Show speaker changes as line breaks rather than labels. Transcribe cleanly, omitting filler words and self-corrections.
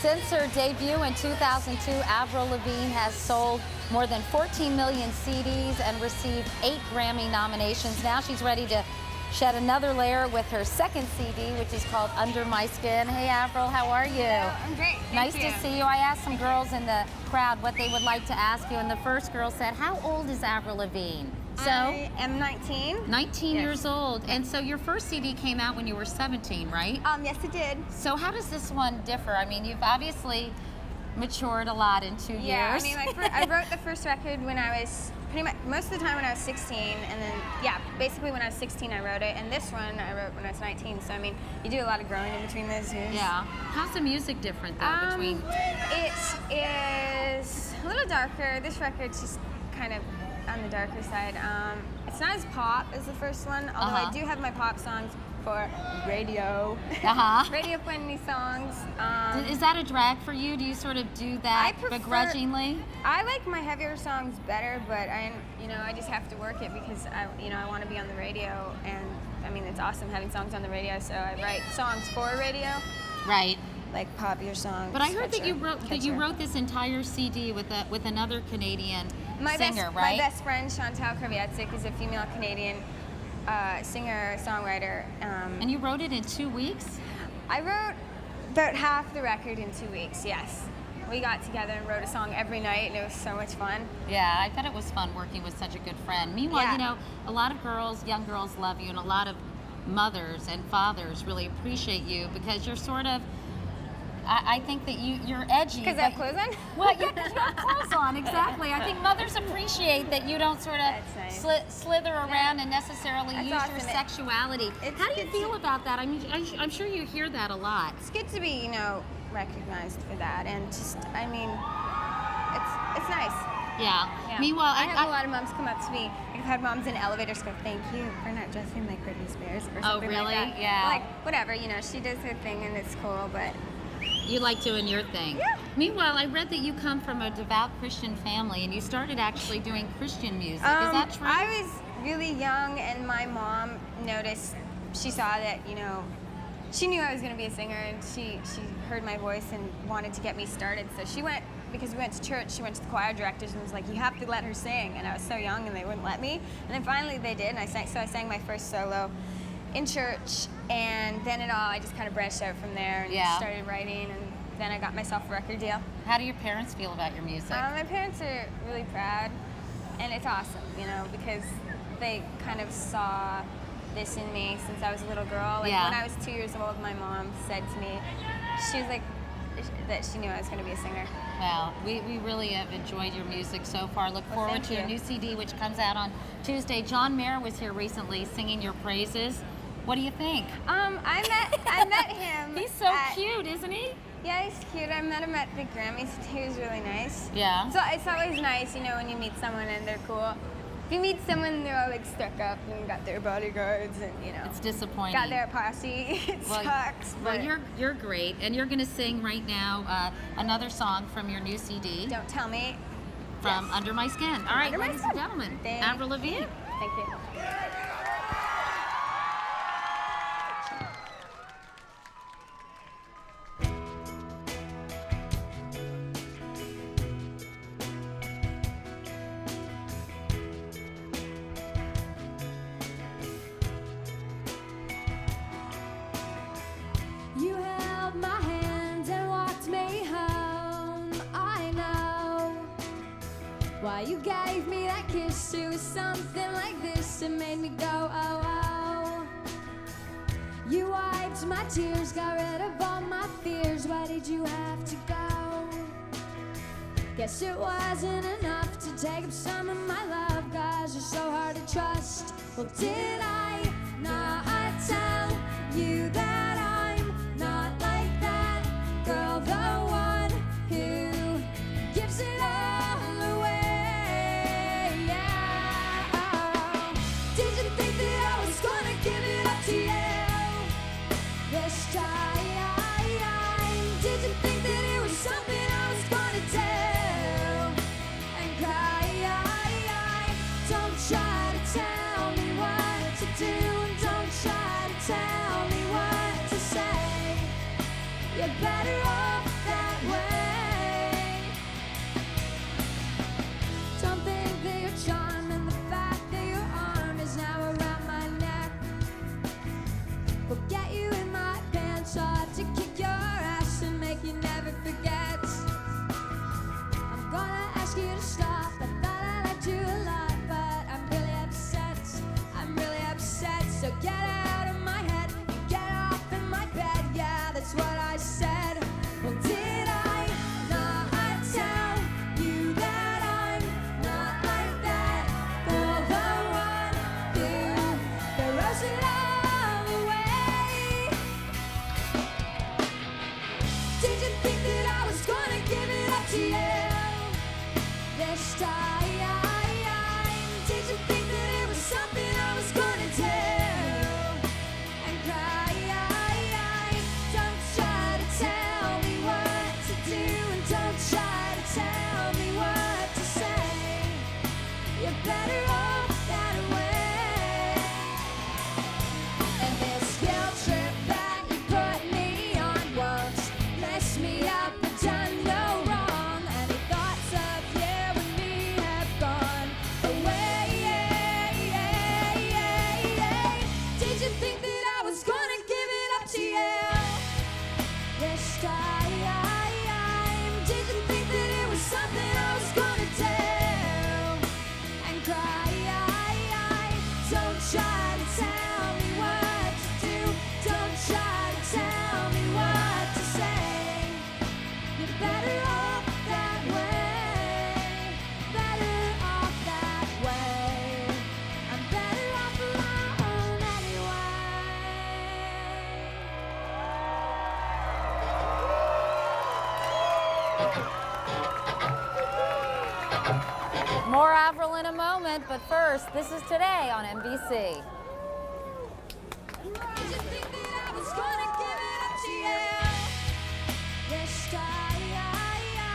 Since her debut in 2002, Avril Lavigne has sold more than 14 million CDs and received 8 Grammy nominations. Now she's ready to shed another layer with her second CD, which is called Under My Skin. Hey, Avril, how are you?
Hello, I'm great.
Nice to see you. I asked some girls in the crowd what they would like to ask you, and the first girl said, how old is Avril Lavigne? So,
I am 19.
19
Yes.
years old. And so your first CD came out when you were 17, right?
Yes, it did.
So how does this one differ? I mean, you've obviously matured a lot in 2 years.
Yeah, I mean, I wrote the first record when I was pretty much most of the time when I was 16, and then basically when I was 16 I wrote it, and this one I wrote when I was 19. So I mean, you do a lot of growing in between those years.
Yeah. How's the music different though between?
It is a little darker. This record's just kind of on the darker side. It's not as pop as the first one, although I do have my pop songs for radio. Radio-friendly songs.
Is that a drag for you? Do you sort of do that begrudgingly?
I like my heavier songs better, but I just have to work it because I want to be on the radio, and I mean it's awesome having songs on the radio. So I write songs for radio.
Right.
Like popular songs.
But I heard that you wrote this entire CD with another Canadian singer, right?
My best friend Chantal Kraviatsik is a female Canadian singer, songwriter.
And you wrote it in 2 weeks?
I wrote about half the record in 2 weeks, yes. We got together and wrote a song every night, and it was so much fun.
Yeah, I bet it was fun working with such a good friend. Meanwhile, you know, a lot of girls, young girls love you, and a lot of mothers and fathers really appreciate you because you're sort of, I think that you're edgy.
Because I have clothes on?
Well, yeah, because you have clothes on, exactly. I think mothers appreciate that you don't sort of slither around and necessarily use your sexuality. How do you feel about that? I mean, I'm sure you hear that a lot.
It's good to be, recognized for that, and just, I mean, it's nice.
Yeah. Meanwhile,
I have a lot of moms come up to me. I've had moms in elevators go, "Thank you for not dressing like Britney Spears," or something
really?
like that.
Yeah.
Like whatever, she does her thing and it's cool, but
you like doing your thing.
Yeah.
Meanwhile, I read that you come from a devout Christian family and you started actually doing Christian music. Is that true?
I was really young, and my mom noticed. She saw that she knew I was going to be a singer, and she heard my voice and wanted to get me started. So she went, because we went to church, she went to the choir directors and was like, you have to let her sing. And I was so young and they wouldn't let me. And then finally they did, and I sang my first solo in church, and then I just kind of branched out from there and started writing, and then I got myself a record deal.
How do your parents feel about your music?
My parents are really proud, and it's awesome, because they kind of saw this in me since I was a little girl. Like when I was 2 years old, my mom said to me, she was like, that she knew I was going to be a singer.
Well, we really have enjoyed your music so far. Look forward to your new CD, which comes out on Tuesday. John Mayer was here recently singing your praises. What do you think?
I met him.
He's so cute, isn't he?
Yeah, he's cute. I met him at the Grammys. He was really nice.
Yeah.
So it's always nice, when you meet someone and they're cool. If you meet someone, they're all like stuck up and got their bodyguards and
it's disappointing.
Got their posse. It sucks.
Well, you're great, and you're going to sing right now another song from your new CD.
Don't Tell Me.
From Under My Skin. All right, ladies and gentlemen, Avril Lavigne.
Thank you.
You held my hand and walked me home. I know why you gave me that kiss. It was something like this. It made me go, oh, oh. You wiped my tears, got rid of all my fears. Why did you have to go? Guess it wasn't enough to take up some of my love, 'cause you're so hard to trust. Well, did I not tell you that I'm not like that girl, the one who gives it all away? Yeah. Did you think that I was gonna give it up to you this time? Did you think that it was something I was gonna do and cry? Don't try to tell me what to do, and don't try to tell me what to say. You're better off that
More Avril in a moment, but first, this is Today on NBC.